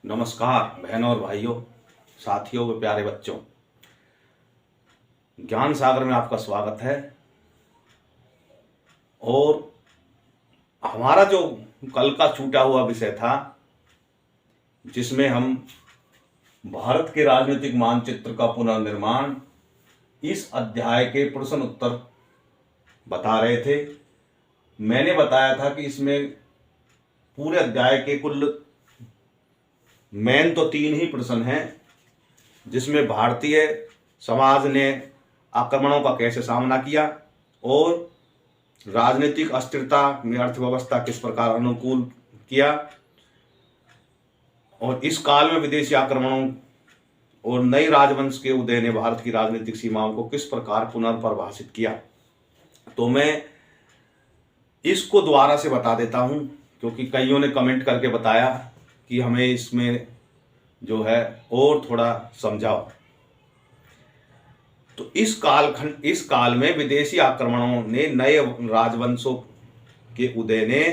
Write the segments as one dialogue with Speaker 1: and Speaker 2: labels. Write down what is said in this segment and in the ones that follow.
Speaker 1: नमस्कार बहनों और भाइयों, साथियों व प्यारे बच्चों। ज्ञान सागर में आपका स्वागत है। और हमारा जो कल का छूटा हुआ विषय था, जिसमें हम भारत के राजनीतिक मानचित्र का पुनर्निर्माण, इस अध्याय के प्रश्न उत्तर बता रहे थे। मैंने बताया था कि इसमें पूरे अध्याय के कुल मेन तो 3 ही प्रश्न हैं, जिसमें भारतीय समाज ने आक्रमणों का कैसे सामना किया और राजनीतिक अस्थिरता में अर्थव्यवस्था किस प्रकार अनुकूल किया, और इस काल में विदेशी आक्रमणों और नई राजवंश के उदय ने भारत की राजनीतिक सीमाओं को किस प्रकार पुनर्परिभाषित किया। तो मैं इसको दोबारा से बता देता हूं, क्योंकि कईयों ने कमेंट करके बताया कि हमें इसमें जो है और थोड़ा समझाओ। तो इस काल में विदेशी आक्रमणों ने, नए राजवंशों के उदय ने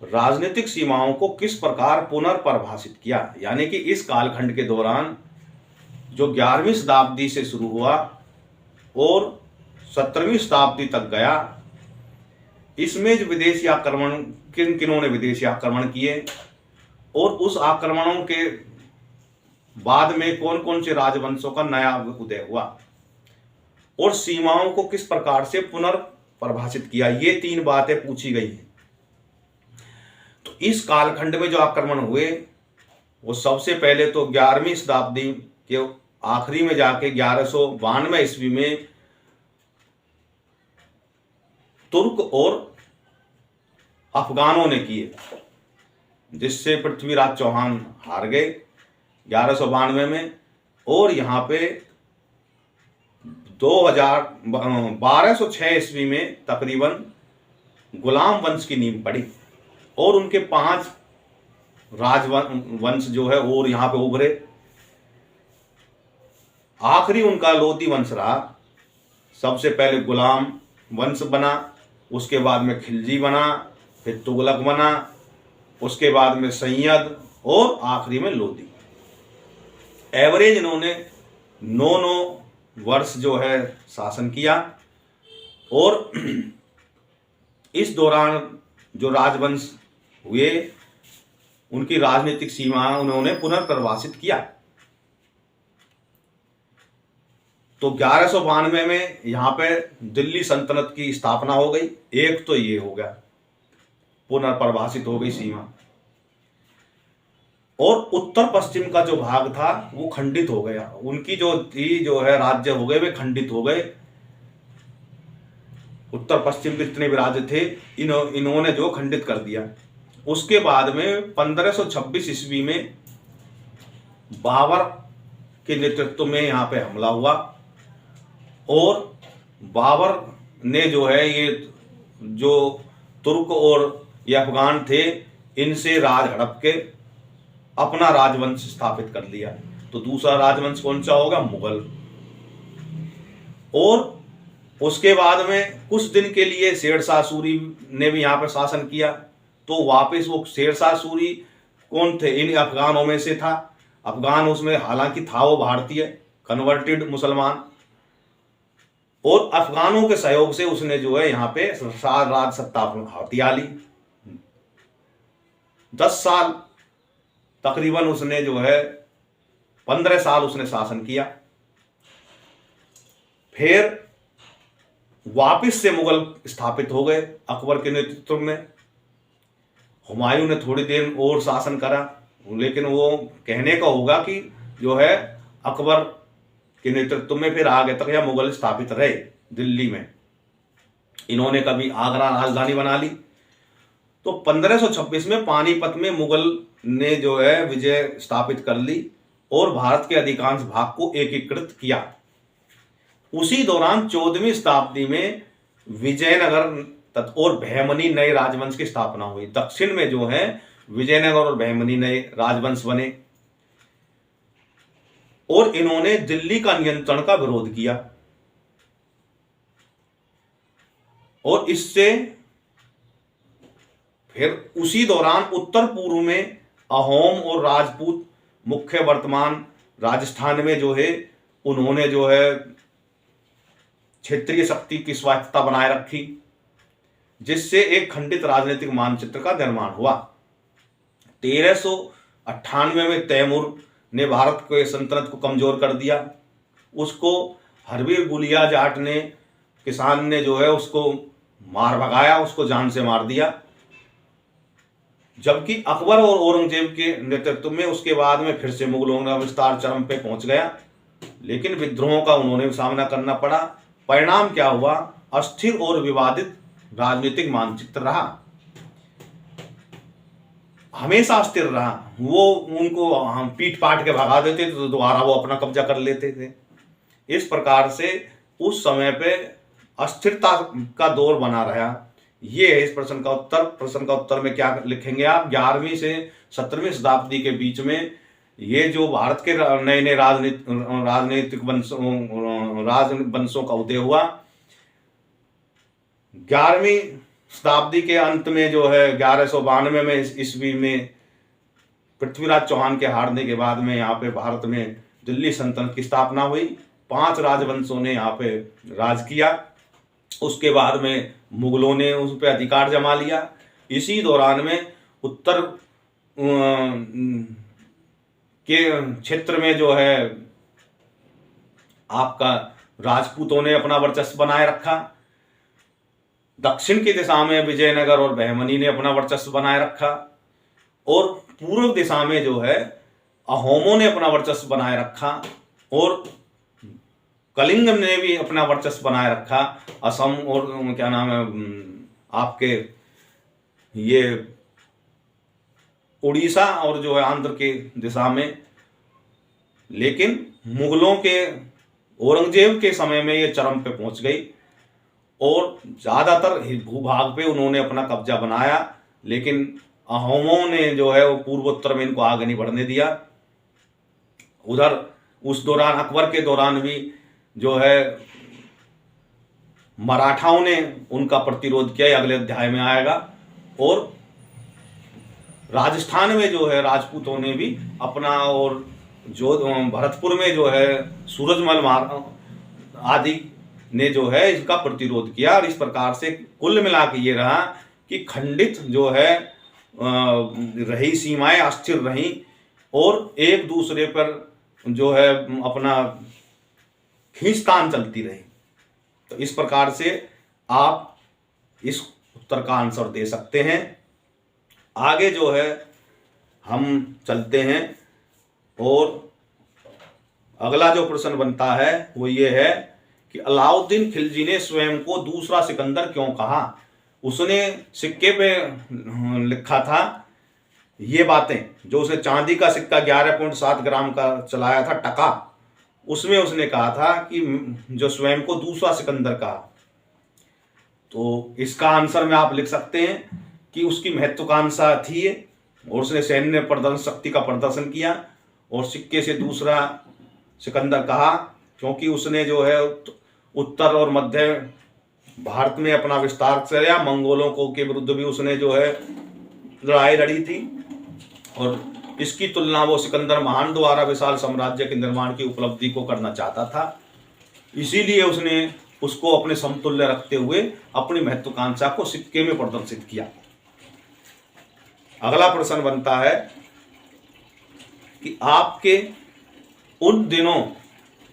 Speaker 1: राजनीतिक सीमाओं को किस प्रकार पुनर्परिभाषित किया। यानी कि इस कालखंड के दौरान जो 11वीं शताब्दी से शुरू हुआ और 17वीं शताब्दी तक गया, इसमें जो विदेशी आक्रमण किन्होंने विदेशी आक्रमण किए और उस आक्रमणों के बाद में कौन कौन से राजवंशों का नया उदय हुआ और सीमाओं को किस प्रकार से पुनर्परिभाषित किया, ये 3 बातें पूछी गई हैं। तो इस कालखंड में जो आक्रमण हुए वो सबसे पहले तो 11वीं शताब्दी के आखिरी में जाके 1192 ईस्वी में तुर्क और अफगानों ने किए, जिससे पृथ्वीराज चौहान हार गए 1192 में। और यहाँ पे 1206 ईस्वी में तकरीबन गुलाम वंश की नींव पड़ी और उनके 5 राजवंश जो है और यहाँ पे उभरे। आखिरी उनका लोधी वंश रहा। सबसे पहले गुलाम वंश बना, उसके बाद में खिलजी बना, फिर तुगलक बना, उसके बाद में सैयद और आखिरी में लोधी। एवरेज इन्होंने 9 वर्ष जो है शासन किया। और इस दौरान जो राजवंश हुए उनकी राजनीतिक सीमा उन्होंने पुनर्परिभाषित किया। तो 1192 में यहाँ पे दिल्ली सल्तनत की स्थापना हो गई। एक तो ये हो गया, पुनर्परिभाषित हो गई सीमा। और उत्तर पश्चिम का जो भाग था वो खंडित हो गया। उनकी जो है राज्य हो गए, वे खंडित हो गए। उत्तर पश्चिम के जितने भी राज्य थे इन्होंने जो खंडित कर दिया। उसके बाद में 1526 ईस्वी में बाबर के नेतृत्व में यहाँ पे हमला हुआ और बाबर ने जो है ये जो तुर्क और ये अफगान थे इनसे राज हड़प के अपना राजवंश स्थापित कर लिया। तो दूसरा राजवंश कौन सा होगा? मुगल। और उसके बाद में कुछ दिन के लिए शेरशाह सूरी ने भी यहाँ पर शासन किया। तो वापस वो शेरशाह सूरी कौन थे? इन अफगानों में से था। अफगान उसमें हालांकि था वो भारतीय कन्वर्टेड मुसलमान, और अफगानों के सहयोग से उसने जो है यहाँ पे राज सत्ता हथिया ली। 10 साल तकरीबन उसने जो है 15 साल उसने शासन किया। फिर वापस से मुगल स्थापित हो गए अकबर के नेतृत्व में। हुमायूं ने थोड़ी देर और शासन करा, लेकिन वो कहने का होगा कि जो है अकबर के नेतृत्व में फिर आगे तक यह मुगल स्थापित रहे दिल्ली में। इन्होंने कभी आगरा राजधानी बना ली। तो 1526 में पानीपत में मुगल ने जो है विजय स्थापित कर ली और भारत के अधिकांश भाग को एकीकृत किया। उसी दौरान 14वीं शताब्दी में विजयनगर और बहमनी नए राजवंश की स्थापना हुई। दक्षिण में जो है विजयनगर और बहमनी नए राजवंश बने और इन्होंने दिल्ली का नियंत्रण का विरोध किया। और इससे फिर उसी दौरान उत्तर पूर्व में अहोम और राजपूत मुख्य वर्तमान राजस्थान में जो है उन्होंने जो है क्षेत्रीय शक्ति की स्वायत्तता बनाए रखी, जिससे एक खंडित राजनीतिक मानचित्र का निर्माण हुआ। 1398 में तैमूर ने भारत के सल्तनत को कमजोर कर दिया। उसको हरवीर बुलिया जाट ने, किसान ने जो है उसको मार भगाया, उसको जान से मार दिया। जबकि अकबर और औरंगजेब के नेतृत्व में उसके बाद में फिर से मुगलों का विस्तार चरम पे पहुंच गया, लेकिन विद्रोहों का उन्होंने सामना करना पड़ा। परिणाम क्या हुआ? अस्थिर और विवादित राजनीतिक मानचित्र रहा, हमेशा स्थिर रहा। वो उनको हम पीट पाट के भगा देते थे तो दोबारा वो अपना कब्जा कर लेते थे। इस प्रकार से उस समय पे अस्थिरता का दौर बना रहा। ये है इस प्रश्न का उत्तर। प्रश्न का उत्तर में क्या लिखेंगे आप? 11वीं से 17वीं शताब्दी के बीच में ये जो भारत के नए नए राजनीतिक राजवंशों का उदय हुआ, 11वीं शताब्दी के अंत में जो है 1192 में ईस्वी में पृथ्वीराज चौहान के हारने के बाद में यहाँ पे भारत में दिल्ली सल्तनत की स्थापना हुई। 5 राजवंशों ने यहाँ पे राज किया। उसके बाद में मुगलों ने उस पर अधिकार जमा लिया। इसी दौरान में उत्तर के क्षेत्र में जो है आपका राजपूतों ने अपना वर्चस्व बनाए रखा। दक्षिण की दिशा में विजयनगर और बहमनी ने अपना वर्चस्व बनाए रखा, और पूर्व दिशा में जो है अहोमों ने अपना वर्चस्व बनाए रखा, और कलिंग ने भी अपना वर्चस्व बनाए रखा। असम और क्या नाम है आपके ये उड़ीसा और जो है आंध्र के दिशा में। लेकिन मुगलों के औरंगजेब के समय में ये चरम पे पहुंच गई और ज़्यादातर भूभाग पे उन्होंने अपना कब्जा बनाया, लेकिन अहोमों ने जो है वो पूर्वोत्तर में इनको आगे नहीं बढ़ने दिया। उधर उस दौरान अकबर के दौरान भी जो है मराठाओं ने उनका प्रतिरोध किया, अगले अध्याय में आएगा। और राजस्थान में जो है राजपूतों ने भी अपना, और जो भरतपुर में जो है सूरजमल आदि ने जो है इसका प्रतिरोध किया। और इस प्रकार से कुल मिला के ये रहा कि खंडित जो है रही, सीमाएं अस्थिर रहीं और एक दूसरे पर जो है अपना खींचतान चलती रही। तो इस प्रकार से आप इस उत्तर का आंसर दे सकते हैं। आगे जो है हम चलते हैं और अगला जो प्रश्न बनता है वो ये है कि अलाउद्दीन खिलजी ने स्वयं को दूसरा सिकंदर क्यों कहा? उसने सिक्के पे लिखा था ये बातें, जो उसने चांदी का सिक्का 11.7 ग्राम का चलाया था टका, उसमें उसने कहा था कि जो स्वयं को दूसरा सिकंदर कहा। तो इसका आंसर में आप लिख सकते हैं कि उसकी महत्वाकांक्षा थी और उसने सैन्य प्रदर्शन शक्ति का प्रदर्शन किया और सिक्के से दूसरा सिकंदर कहा, क्योंकि उसने जो है उत्तर और मध्य भारत में अपना विस्तार किया। मंगोलों को के विरुद्ध भी उसने जो है लड़ाई लड़ी थी और इसकी तुलना वो सिकंदर महान द्वारा विशाल साम्राज्य के निर्माण की उपलब्धि को करना चाहता था। इसीलिए उसने उसको अपने समतुल्य रखते हुए अपनी महत्वाकांक्षा को सिक्के में प्रदर्शित किया। अगला प्रश्न बनता है कि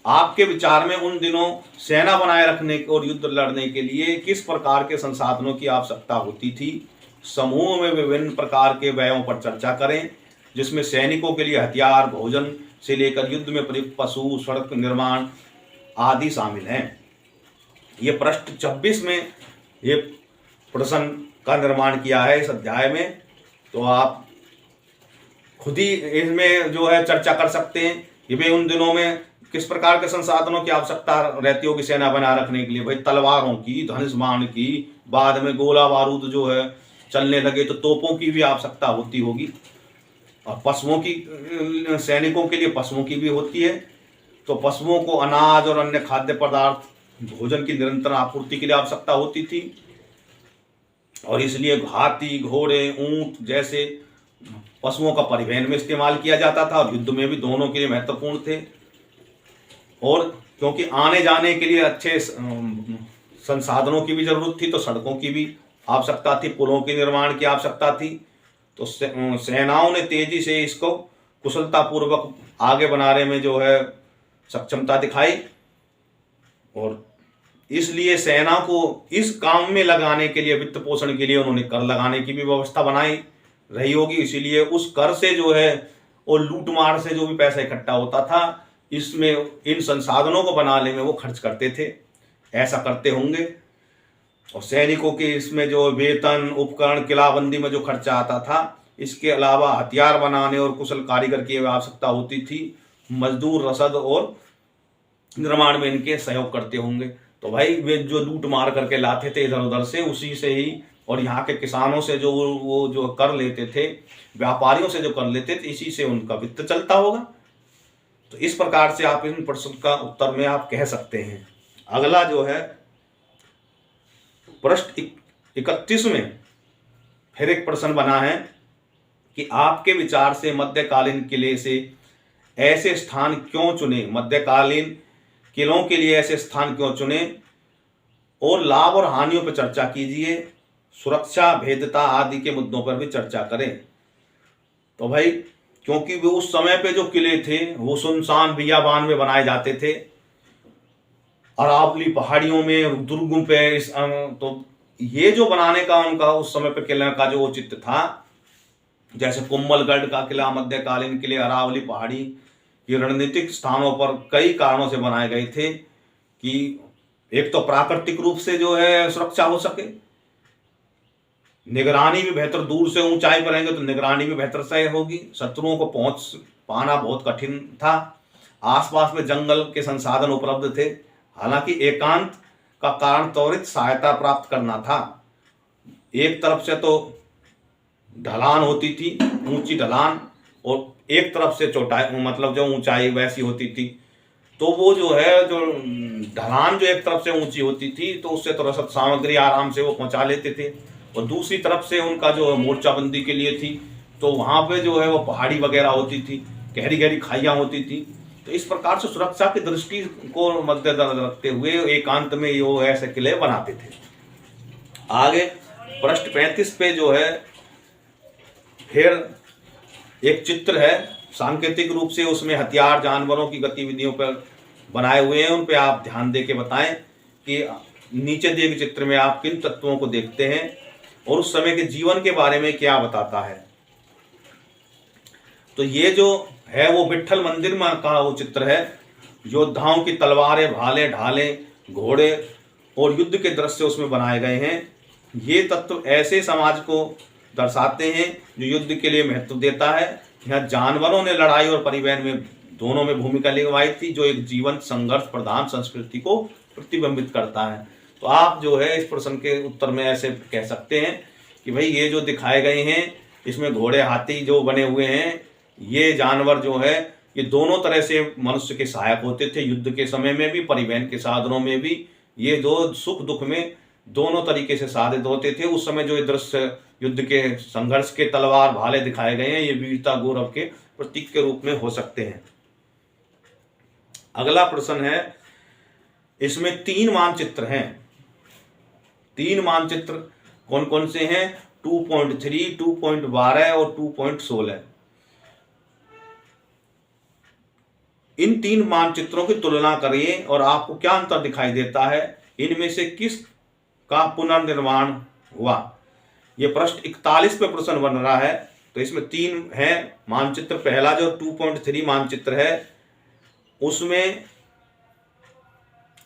Speaker 1: आपके विचार में उन दिनों सेना बनाए रखने और युद्ध लड़ने के लिए किस प्रकार के संसाधनों की आवश्यकता होती थी? समूह में विभिन्न प्रकार के व्ययों पर चर्चा करें, जिसमें सैनिकों के लिए हथियार, भोजन से लेकर युद्ध में प्रयुक्त पशु, सड़क निर्माण आदि शामिल हैं। ये पृष्ठ 26 में ये प्रश्न का निर्माण किया है इस अध्याय में। तो आप खुद ही इसमें जो है चर्चा कर सकते हैं कि भाई उन दिनों में किस प्रकार के संसाधनों की आवश्यकता रहती होगी सेना बना रखने के लिए। भाई तलवारों की, धनुष बाण की, बाद में गोला बारूद जो है चलने लगे तो तोपों की भी आवश्यकता होती होगी, और पशुओं की, सैनिकों के लिए पशुओं की भी होती है। तो पशुओं को अनाज और अन्य खाद्य पदार्थ, भोजन की निरंतर आपूर्ति के लिए आवश्यकता होती थी, और इसलिए हाथी, घोड़े, ऊंट जैसे पशुओं का परिवहन में इस्तेमाल किया जाता था और युद्ध में भी दोनों के लिए महत्वपूर्ण थे। और क्योंकि आने जाने के लिए अच्छे संसाधनों की भी जरूरत थी, तो सड़कों की भी आवश्यकता थी, पुलों के निर्माण की आवश्यकता थी। तो सेनाओं ने तेजी से इसको कुशलतापूर्वक आगे बनाने में जो है सक्षमता दिखाई, और इसलिए सेना को इस काम में लगाने के लिए, वित्त पोषण के लिए उन्होंने कर लगाने की भी व्यवस्था बनाई रही होगी। इसीलिए उस कर से जो है और लूटमार से जो भी पैसा इकट्ठा होता था, इसमें इन संसाधनों को बनाने में वो खर्च करते थे, ऐसा करते होंगे। और सैनिकों के इसमें जो वेतन, उपकरण, किलाबंदी में जो खर्चा आता था, इसके अलावा हथियार बनाने और कुशल कारीगर की आवश्यकता होती थी। मजदूर, रसद और निर्माण में इनके सहयोग करते होंगे। तो भाई वे जो लूट मार करके लाते थे इधर उधर से, उसी से ही, और यहाँ के किसानों से जो वो जो कर लेते थे, व्यापारियों से जो कर लेते थे, इसी से उनका वित्त चलता होगा। तो इस प्रकार से आप इन प्रश्न का उत्तर में आप कह सकते हैं। अगला जो है प्रश्न 31 में फिर एक प्रश्न बना है कि आपके विचार से मध्यकालीन किले से ऐसे स्थान क्यों चुने, मध्यकालीन किलों के लिए ऐसे स्थान क्यों चुने, और लाभ और हानियों पर चर्चा कीजिए, सुरक्षा, भेद्यता आदि के मुद्दों पर भी चर्चा करें। तो भाई क्योंकि वो उस समय पे जो किले थे वो सुनसान बियाबान में बनाए जाते थे, अरावली पहाड़ियों में, दुर्गों पे, तो ये जो बनाने का उनका उस समय पे किले का जो औचित्य था, जैसे कुंभलगढ़ का किला मध्यकालीन किले अरावली पहाड़ी ये रणनीतिक स्थानों पर कई कारणों से बनाए गए थे कि एक तो प्राकृतिक रूप से जो है सुरक्षा हो सके, निगरानी भी बेहतर, दूर से ऊंचाई पर रहेंगे तो निगरानी भी बेहतर से होगी, शत्रुओं को पहुंच पाना बहुत कठिन था, आसपास में जंगल के संसाधन उपलब्ध थे। हालांकि एकांत का कारण त्वरित सहायता प्राप्त करना था। एक तरफ से तो ढलान होती थी, ऊंची ढलान, और एक तरफ से चौटाई, मतलब जो ऊंचाई वैसी होती थी। तो वो जो है जो ढलान जो एक तरफ से ऊंची होती थी, तो उससे तो रसद सामग्री आराम से वो पहुंचा लेते थे, और दूसरी तरफ से उनका जो मोर्चाबंदी के लिए थी, तो वहाँ पे जो है वो पहाड़ी वगैरह होती थी, गहरी गहरी खाइयाँ होती थी। तो इस प्रकार से सुरक्षा की दृष्टि को मद्देनजर रखते हुए एकांत में ये ऐसे किले बनाते थे। आगे प्रश्न 35 पे जो है फिर एक चित्र है, सांकेतिक रूप से उसमें हथियार, जानवरों की गतिविधियों पर बनाए हुए हैं, उन पे आप ध्यान दे के बताएं कि नीचे दिए गए चित्र में आप किन तत्वों को देखते हैं और उस समय के जीवन के बारे में क्या बताता है। तो ये जो है वो विट्ठल मंदिर में का वो चित्र है। योद्धाओं की तलवारें, भाले, ढाले, घोड़े और युद्ध के दृश्य उसमें बनाए गए हैं। ये तत्व ऐसे समाज को दर्शाते हैं जो युद्ध के लिए महत्व देता है। यहाँ जानवरों ने लड़ाई और परिवहन में दोनों में भूमिका निभाई थी, जो एक जीवंत संघर्ष प्रधान संस्कृति को प्रतिबिंबित करता है। तो आप जो है इस प्रश्न के उत्तर में ऐसे कह सकते हैं कि भाई ये जो दिखाए गए हैं इसमें घोड़े, हाथी जो बने हुए हैं, ये जानवर जो है ये दोनों तरह से मनुष्य के सहायक होते थे, युद्ध के समय में भी, परिवहन के साधनों में भी। ये दो सुख दुख में दोनों तरीके से साधित होते थे। उस समय जो दृश्य युद्ध के संघर्ष के तलवार, भाले दिखाए गए हैं, ये वीरता, गौरव के प्रतीक के रूप में हो सकते हैं। अगला प्रश्न है, इसमें 3 मानचित्र हैं। 3 मानचित्र कौन कौन से हैं? 2.3, 2.12 और 2.16। इन 3 मानचित्रों की तुलना करिए और आपको क्या अंतर दिखाई देता है, इनमें से किस का पुनर्निर्माण हुआ। यह प्रश्न 41 पे प्रश्न बन रहा है। तो इसमें 3 है मानचित्र। पहला जो 2.3 मानचित्र है उसमें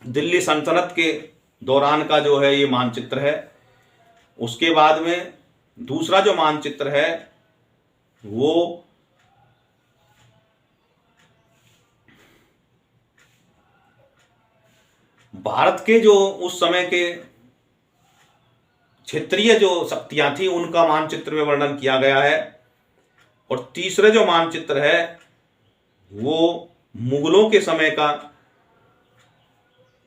Speaker 1: दिल्ली सल्तनत के दौरान का जो है ये मानचित्र है। उसके बाद में दूसरा जो मानचित्र है वो भारत के जो उस समय के क्षेत्रीय जो शक्तियां थी उनका मानचित्र में वर्णन किया गया है। और तीसरे जो मानचित्र है वो मुगलों के समय का,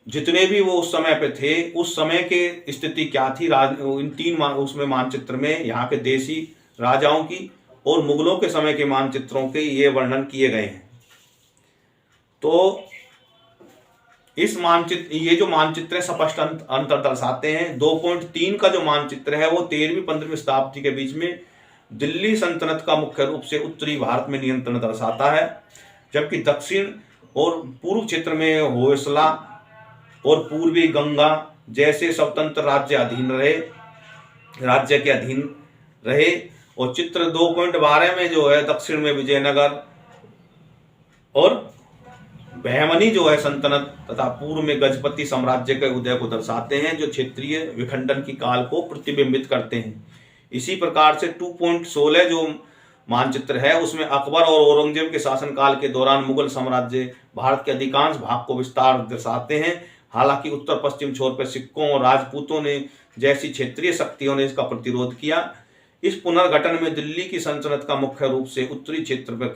Speaker 1: जितने भी वो उस समय पे थे उस समय के स्थिति क्या थी इन 3 उसमें मानचित्र में यहाँ के देशी राजाओं की और मुगलों के समय के मानचित्रों के ये वर्णन किए गए हैं। तो ये जो मानचित्र स्पष्ट अंतर दर्शाते हैं। 2.3 का जो मानचित्र है वो 13वीं-15वीं शताब्दी के बीच में दिल्ली सल्तनत का मुख्य रूप से उत्तरी भारत में नियंत्रण दर्शाता है, जबकि दक्षिण और पूर्व क्षेत्र में होयसला और पूर्वी गंगा जैसे स्वतंत्र राज्य के अधीन रहे। और चित्र 2.12 में जो है दक्षिण में विजयनगर और बहमनी जो है सल्तनत तथा पूर्व में गजपति साम्राज्य के उदय को दर्शाते हैं, जो क्षेत्रीय विखंडन की काल को प्रतिबिंबित करते हैं। इसी प्रकार से 2.16 जो मानचित्र है उसमें अकबर और औरंगजेब के शासनकाल के दौरान मुगल साम्राज्य भारत के अधिकांश भाग को विस्तार दर्शाते हैं। हालांकि उत्तर पश्चिम छोर पर सिक्कों और राजपूतों ने जैसी क्षेत्रीय शक्तियों ने इसका प्रतिरोध किया। इस पुनर्गठन में दिल्ली की सल्तनत का मुख्य रूप से उत्तरी क्षेत्र पर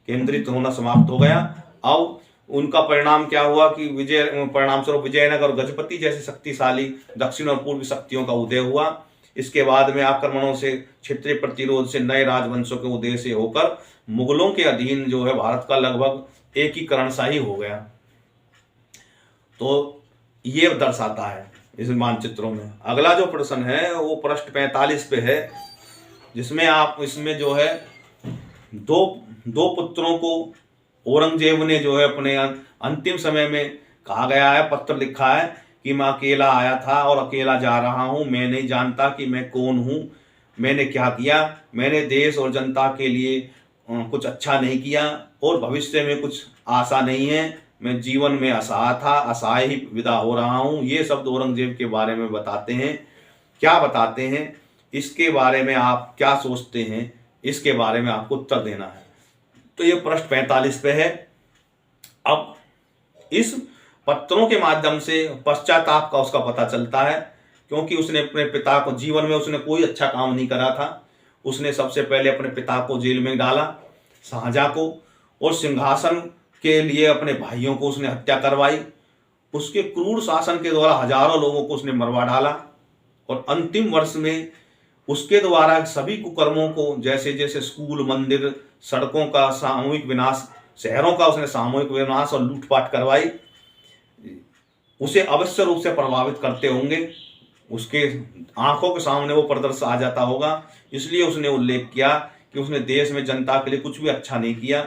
Speaker 1: केंद्रित होना समाप्त हो गया। अब उनका परिणाम क्या हुआ कि परिणाम स्वरूप विजयनगर और गजपति जैसे शक्तिशाली दक्षिण और पूर्वी शक्तियों का उदय हुआ। इसके बाद में आक्रमणों से, क्षेत्रीय प्रतिरोध से, नए राजवंशों के उदय से होकर मुगलों के अधीन जो है भारत का लगभग एकीकरण सा ही हो गया। तो ये दर्शाता है इस मानचित्रों में। अगला जो प्रश्न है वो पृष्ठ 45 पे है, जिसमें आप इसमें जो है दो पुत्रों को औरंगजेब ने जो है अपने अंतिम समय में कहा गया है, पत्र लिखा है कि मैं अकेला आया था और अकेला जा रहा हूँ। मैं नहीं जानता कि मैं कौन हूँ, मैंने क्या किया। मैंने देश और जनता के लिए कुछ अच्छा नहीं किया और भविष्य में कुछ आशा नहीं है। मैं जीवन में असहाय था, असहाय ही विदा हो रहा हूँ। ये शब्द औरंगजेब के बारे में बताते हैं। क्या बताते हैं, इसके बारे में आप क्या सोचते हैं, इसके बारे में आपको उत्तर देना है। तो ये पृष्ठ 45 पे है। अब इस पत्रों के माध्यम से पश्चाताप का उसका पता चलता है, क्योंकि उसने अपने पिता को, जीवन में उसने कोई अच्छा काम नहीं करा था। उसने सबसे पहले अपने पिता को जेल में डाला, शाहजहां को, और सिंहासन के लिए अपने भाइयों को उसने हत्या करवाई। उसके क्रूर शासन के द्वारा हजारों लोगों को उसने मरवा डाला और अंतिम वर्ष में उसके द्वारा सभी कुकर्मों को, जैसे जैसे स्कूल, मंदिर, सड़कों का सामूहिक विनाश, शहरों का उसने सामूहिक विनाश और लूटपाट करवाई, उसे अवश्य रूप से प्रभावित करते होंगे। उसके आंखों के सामने वो प्रदर्शन आ जाता होगा। इसलिए उसने उल्लेख किया कि उसने देश में जनता के लिए कुछ भी अच्छा नहीं किया।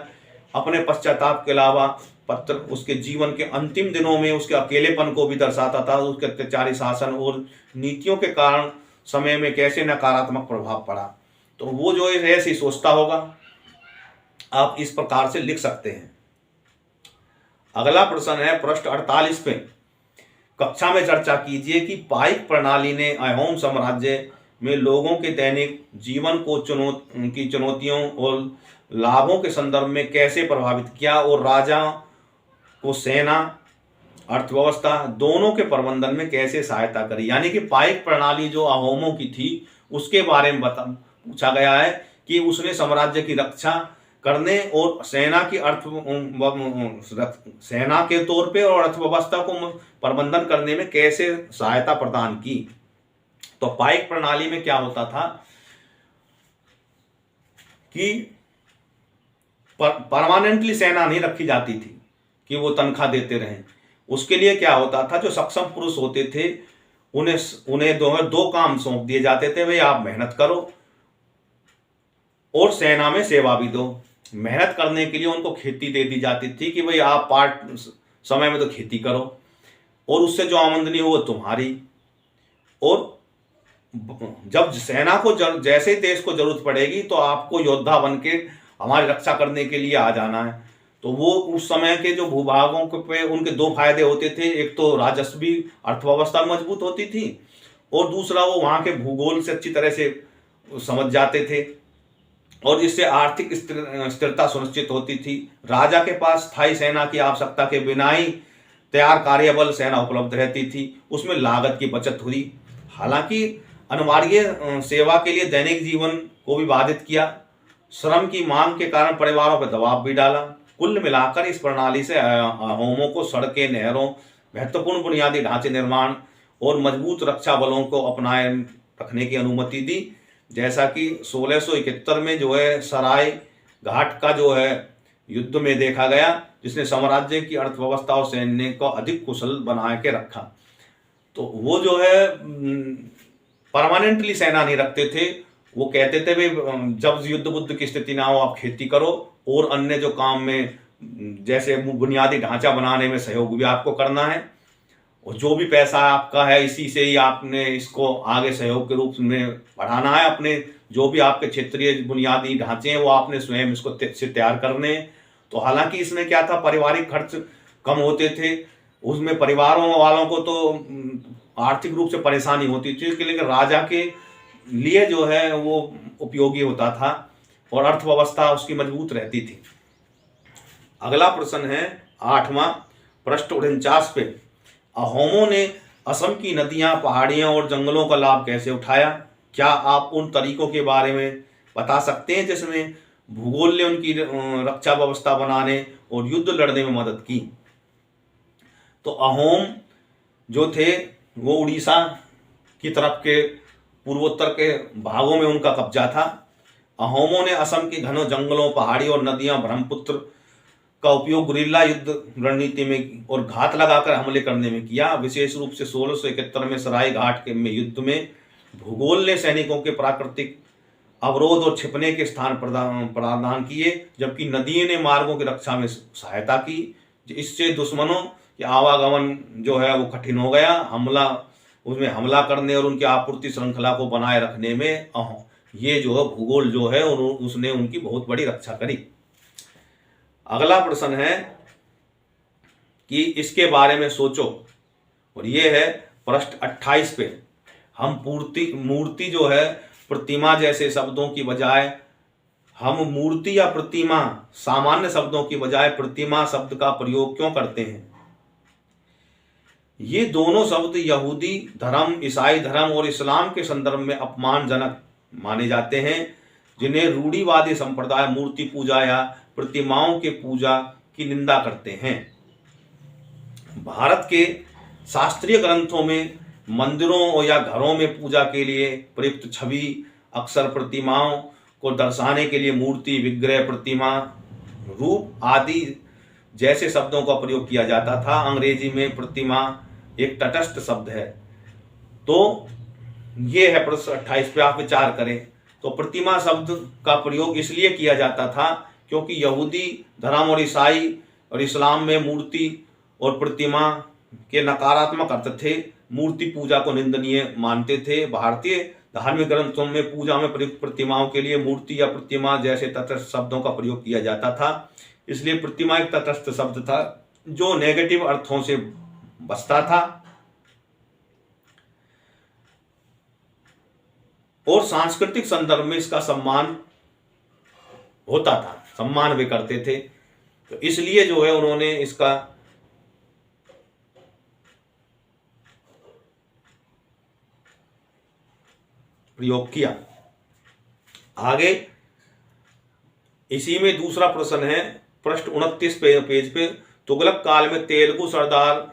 Speaker 1: अपने पश्चाताप के अलावा पत्र उसके जीवन के अंतिम दिनों में उसके अकेलेपन को भी दर्शाता था। उसके अत्याचारी शासन और नीतियों के कारण समय में कैसे नकारात्मक प्रभाव पड़ा। तो वो जो ऐसे ही सोचता होगा। आप इस प्रकार से लिख सकते हैं। अगला प्रश्न है पृष्ठ 48 पे। कक्षा में चर्चा कीजिए कि पाइक प्रणाली ने अहोम साम्राज्य में लोगों के दैनिक जीवन को की चुनौतियों और लाभों के संदर्भ में कैसे प्रभावित किया और राजा को सेना, अर्थव्यवस्था दोनों के प्रबंधन में कैसे सहायता करी। यानी कि पाइक प्रणाली जो अहोमों की थी उसके बारे में पूछा गया है कि उसने साम्राज्य की रक्षा करने और सेना के तौर पे और अर्थव्यवस्था को प्रबंधन करने में कैसे सहायता प्रदान की। तो पाइक प्रणाली में क्या होता था कि परमानेंटली सेना नहीं रखी जाती थी कि वो तनख्वाह देते रहें। उसके लिए क्या होता था, जो सक्षम पुरुष होते थे उन्हें दो काम सौंप दिए जाते थे। भाई आप मेहनत करो और सेना में सेवा भी दो। मेहनत करने के लिए उनको खेती दे दी जाती थी कि भाई आप पार्ट समय में तो खेती करो और उससे जो आमदनी हो वो तुम्हारी। और जब सेना को जैसे देश को जरूरत पड़ेगी तो आपको योद्धा बन के हमारी रक्षा करने के लिए आ जाना है। तो वो उस समय के जो भूभागों पे उनके दो फायदे होते थे। एक तो राजस्वी अर्थव्यवस्था मजबूत होती थी और दूसरा वो वहाँ के भूगोल से अच्छी तरह से समझ जाते थे और इससे आर्थिक स्थिरता सुनिश्चित होती थी। राजा के पास स्थायी सेना की आवश्यकता के बिना ही तैयार कार्यबल सेना उपलब्ध रहती थी। उसमें लागत की बचत हुई। हालांकि अनिवार्य सेवा के लिए दैनिक जीवन को भी बाधित किया। श्रम की मांग के कारण परिवारों पर दबाव भी डाला। कुल मिलाकर इस प्रणाली से अहोमों को सड़कें, नहरों, महत्वपूर्ण बुनियादी ढांचे निर्माण और मजबूत रक्षा बलों को अपनाए रखने की अनुमति दी, जैसा कि 1671 में जो है सराय घाट का जो है युद्ध में देखा गया, जिसने साम्राज्य की अर्थव्यवस्था और सैन्य को अधिक कुशल बना के रखा। तो वो जो है परमानेंटली सेना नहीं रखते थे। वो कहते थे भाई जब युद्ध बुद्ध की स्थिति ना हो आप खेती करो, और अन्य जो काम में जैसे बुनियादी ढांचा बनाने में सहयोग भी आपको करना है, और जो भी पैसा आपका है इसी से ही आपने इसको आगे सहयोग के रूप में बढ़ाना है। अपने जो भी आपके क्षेत्रीय बुनियादी ढांचे हैं वो आपने स्वयं इसको से तैयार करने हैं। तो हालांकि इसमें क्या था, पारिवारिक खर्च कम होते थे, उसमें परिवारों वालों को तो आर्थिक रूप से परेशानी होती थी, लेकिन राजा के लिए जो है वो उपयोगी होता था और अर्थव्यवस्था उसकी मजबूत रहती थी। अगला प्रश्न है 8वां, पृष्ठ 49 पे, अहोमों ने असम की नदियां, पहाड़ियां और जंगलों का लाभ कैसे उठाया? क्या आप उन तरीकों के बारे में बता सकते हैं जिसमें भूगोल ने उनकी रक्षा व्यवस्था बनाने और युद्ध लड़ने में मदद की? तो अहोम जो थे वो उड़ीसा की तरफ के पूर्वोत्तर के भागों में उनका कब्जा था। अहोमों ने असम के घनों जंगलों, पहाड़ी और नदियां, ब्रह्मपुत्र का उपयोग गुरिल्ला युद्ध रणनीति में और घात लगाकर हमले करने में किया। विशेष रूप से 1671 में सराय घाट के में युद्ध में भूगोल ने सैनिकों के प्राकृतिक अवरोध और छिपने के स्थान प्रदान किए, जबकि नदियों ने मार्गों की रक्षा में सहायता की। इससे दुश्मनों के आवागमन जो है वो कठिन हो गया। हमला करने और उनकी आपूर्ति श्रृंखला को बनाए रखने में ये जो है भूगोल जो है उसने उनकी बहुत बड़ी रक्षा करी। अगला प्रश्न है कि इसके बारे में सोचो, और ये है पृष्ठ 28 पे। हम मूर्ति जो है प्रतिमा जैसे शब्दों की बजाय हम मूर्ति या प्रतिमा सामान्य शब्दों की बजाय प्रतिमा शब्द का प्रयोग क्यों करते हैं? ये दोनों शब्द यहूदी धर्म, ईसाई धर्म और इस्लाम के संदर्भ में अपमानजनक माने जाते हैं, जिन्हें रूढ़िवादी संप्रदाय मूर्ति पूजा या प्रतिमाओं के पूजा की निंदा करते हैं। भारत के शास्त्रीय ग्रंथों में मंदिरों या घरों में पूजा के लिए प्रयुक्त छवि अक्सर प्रतिमाओं को दर्शाने के लिए मूर्ति, विग्रह, प्रतिमा, रूप आदि जैसे शब्दों का प्रयोग किया जाता था। अंग्रेजी में प्रतिमा एक तटस्थ शब्द है। तो ये है प्रश्न 28 पे, आप विचार करें। तो प्रतिमा शब्द का प्रयोग इसलिए किया जाता था क्योंकि यहूदी धर्म और ईसाई और इस्लाम में मूर्ति और प्रतिमा के नकारात्मक अर्थ थे। मूर्ति पूजा को निंदनीय मानते थे। भारतीय धार्मिक ग्रंथों में पूजा में प्रयुक्त प्रतिमाओं के लिए मूर्ति या प्रतिमा जैसे तटस्थ शब्दों का प्रयोग किया जाता था। इसलिए प्रतिमा एक तटस्थ शब्द था जो नेगेटिव अर्थों से बचता था और सांस्कृतिक संदर्भ में इसका सम्मान होता था, सम्मान भी करते थे। तो इसलिए जो है उन्होंने इसका प्रयोग किया। आगे इसी में दूसरा प्रश्न है पृष्ठ 29 पेज पे। तुगलक काल में तेलुगु सरदार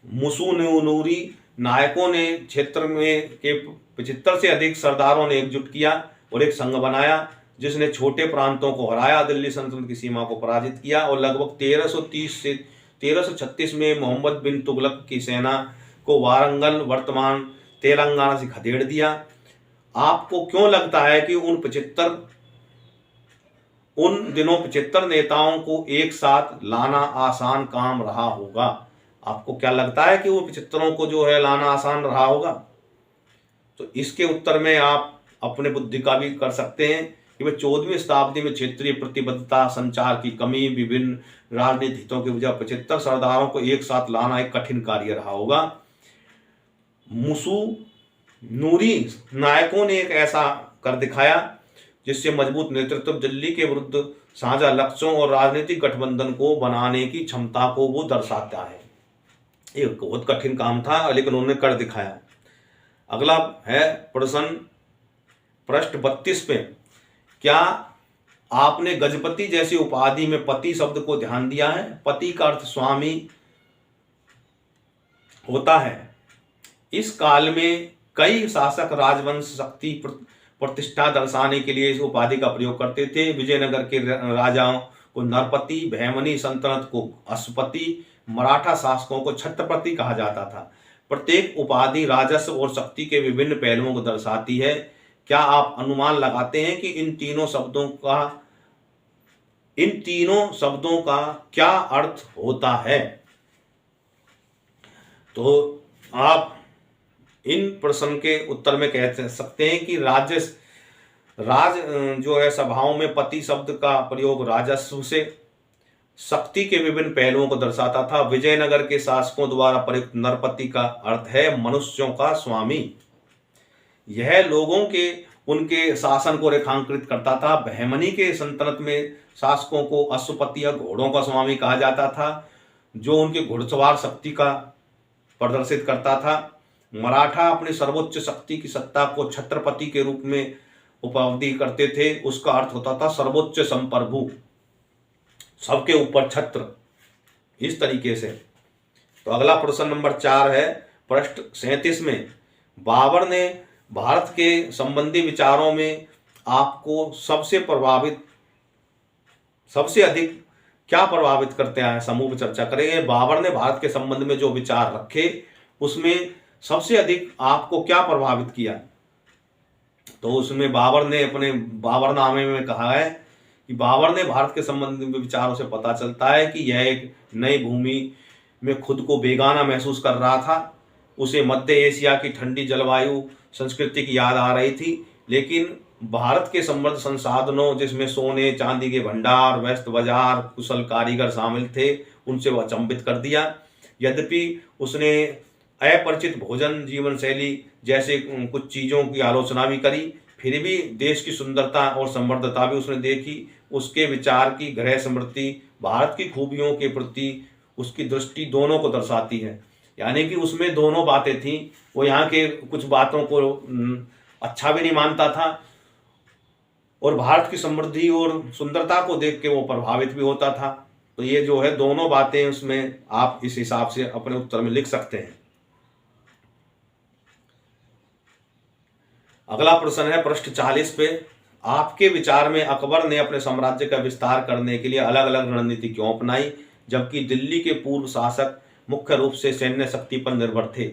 Speaker 1: मुसुनूरी नायकों ने क्षेत्र में के 75 से अधिक सरदारों ने एकजुट किया और एक संघ बनाया, जिसने छोटे प्रांतों को हराया, दिल्ली सल्तनत की सीमा को पराजित किया और लगभग 1330 से 1336 में मोहम्मद बिन तुगलक की सेना को वारंगल वर्तमान तेलंगाना से खदेड़ दिया। आपको क्यों लगता है कि उन दिनों 75 नेताओं को एक साथ लाना आसान काम रहा होगा? आपको क्या लगता है कि वो 75 को जो है लाना आसान रहा होगा? तो इसके उत्तर में आप अपने बुद्धि का भी कर सकते हैं कि वह 14वीं शताब्दी में क्षेत्रीय प्रतिबद्धता, संचार की कमी, विभिन्न राजनीतिक हितों की वजह 75 सरदारों को एक साथ लाना एक कठिन कार्य रहा होगा। मुसुनूरी नायकों ने एक ऐसा कर दिखाया जिससे मजबूत नेतृत्व, दिल्ली के विरुद्ध साझा लक्ष्यों और राजनीतिक गठबंधन को बनाने की क्षमता को वो दर्शाता है। एक बहुत कठिन काम था लेकिन उन्होंने कर दिखाया। अगला है प्रश्न पृष्ठ 32 पे। क्या आपने गजपति जैसी उपाधि में पति शब्द को ध्यान दिया है? पति का अर्थ स्वामी होता है। इस काल में कई शासक राजवंश शक्ति प्रतिष्ठा दर्शाने के लिए इस उपाधि का प्रयोग करते थे। विजयनगर के राजाओं को नरपति, बहमनी सल्तनत को अश्वपति, मराठा शासकों को छत्रपति कहा जाता था। प्रत्येक उपाधि राजस्व और शक्ति के विभिन्न पहलुओं को दर्शाती है। क्या आप अनुमान लगाते हैं कि इन तीनों शब्दों का क्या अर्थ होता है? तो आप इन प्रश्न के उत्तर में कह सकते हैं कि राज जो है सभाओं में पति शब्द का प्रयोग राजस्व से शक्ति के विभिन्न पहलुओं को दर्शाता था। विजयनगर के शासकों द्वारा प्रयुक्त नरपति का अर्थ है मनुष्यों का स्वामी। यह लोगों के उनके शासन को रेखांकित करता था। बहमनी के सल्तनत में शासकों को अश्वपति या घोड़ों का स्वामी कहा जाता था, जो उनके घुड़सवार शक्ति का प्रदर्शित करता था। मराठा अपनी सर्वोच्च शक्ति की सत्ता को छत्रपति के रूप में उपलब्धि करते थे। उसका अर्थ होता था सर्वोच्च संप्रभु, सबके ऊपर छत्र, इस तरीके से। तो अगला प्रश्न नंबर 4 है पृष्ठ 37 में। बाबर ने भारत के संबंधी विचारों में आपको सबसे अधिक क्या प्रभावित करते हैं? समूह में चर्चा करेंगे। बाबर ने भारत के संबंध में जो विचार रखे उसमें सबसे अधिक आपको क्या प्रभावित किया? तो उसमें बाबर ने अपने बाबरनामे में कहा है कि बाबर ने भारत के संबंध में विचारों से पता चलता है कि यह एक नई भूमि में खुद को बेगाना महसूस कर रहा था। उसे मध्य एशिया की ठंडी जलवायु संस्कृति की याद आ रही थी, लेकिन भारत के समृद्ध संसाधनों जिसमें सोने चांदी के भंडार, व्यस्त बाजार, कुशल कारीगर शामिल थे, उनसे वह अचंभित कर दिया। यद्यपि उसने अपरिचित भोजन, जीवन शैली जैसे कुछ चीज़ों की आलोचना भी करी, फिर भी देश की सुंदरता और समृद्धता भी उसने देखी। उसके विचार की गहरी स्मृति भारत की खूबियों के प्रति उसकी दृष्टि दोनों को दर्शाती है। यानी कि उसमें दोनों बातें थीं। वो यहाँ के कुछ बातों को अच्छा भी नहीं मानता था और भारत की समृद्धि और सुंदरता को देख के वो प्रभावित भी होता था। तो ये जो है दोनों बातें उसमें आप इस हिसाब से अपने उत्तर में लिख सकते हैं। अगला प्रश्न है पृष्ठ 40 पे। आपके विचार में अकबर ने अपने साम्राज्य का विस्तार करने के लिए अलग अलग रणनीति क्यों अपनाई, जबकि दिल्ली के पूर्व शासक मुख्य रूप से सैन्य शक्ति पर निर्भर थे?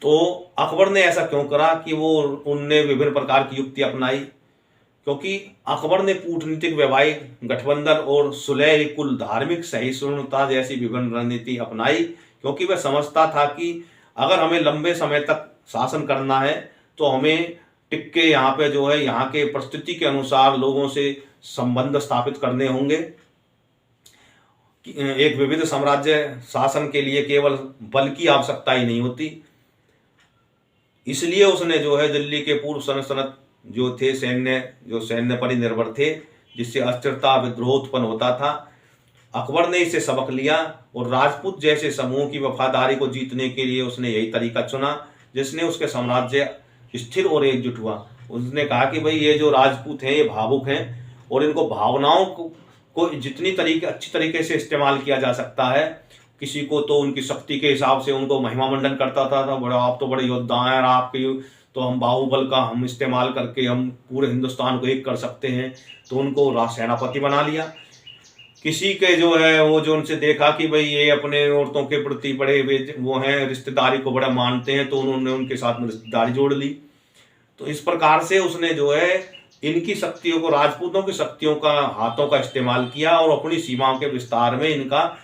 Speaker 1: तो अकबर ने ऐसा क्यों करा कि उनने विभिन्न प्रकार की युक्ति अपनाई? क्योंकि अकबर ने कूटनीतिक, वैवाहिक गठबंधन और सुलह कुल धार्मिक सहिष्णुता जैसी विभिन्न रणनीति अपनाई, क्योंकि वह समझता था कि अगर हमें लंबे समय तक शासन करना है तो हमें टिक के यहाँ पे जो है यहाँ के परिस्थिति के अनुसार लोगों से संबंध स्थापित करने होंगे। एक विविध साम्राज्य शासन के लिए केवल बल की आवश्यकता ही नहीं होती। इसलिए उसने जो है दिल्ली के पूर्व सल्तनत जो थे सैन्य पर ही निर्भर थे, जिससे अस्थिरता, विद्रोह उत्पन्न होता था। अकबर ने इसे सबक लिया और राजपूत जैसे समूह की वफादारी को जीतने के लिए उसने यही तरीका चुना, जिसने उसके साम्राज्य स्थिर और एकजुट हुआ। उसने कहा कि भाई ये जो राजपूत हैं ये भावुक हैं और इनको भावनाओं को जितनी अच्छी तरीके से इस्तेमाल किया जा सकता है। किसी को तो उनकी शक्ति के हिसाब से उनको महिमा मंडन करता था, बड़ा आप तो बड़े योद्धा हैं और आपके तो हम बाहुबल का हम इस्तेमाल करके हम पूरे हिंदुस्तान को एक कर सकते हैं, तो उनको सेनापति बना लिया। किसी के जो है वो जो उनसे देखा कि भाई ये अपने औरतों के प्रति बड़े वो हैं, रिश्तेदारी को बड़ा मानते हैं, तो उन्होंने उनके साथ में रिश्तेदारी जोड़ ली। तो इस प्रकार से उसने जो है इनकी शक्तियों को, राजपूतों की शक्तियों का, हाथों का इस्तेमाल किया और अपनी सीमाओं के विस्तार में इनका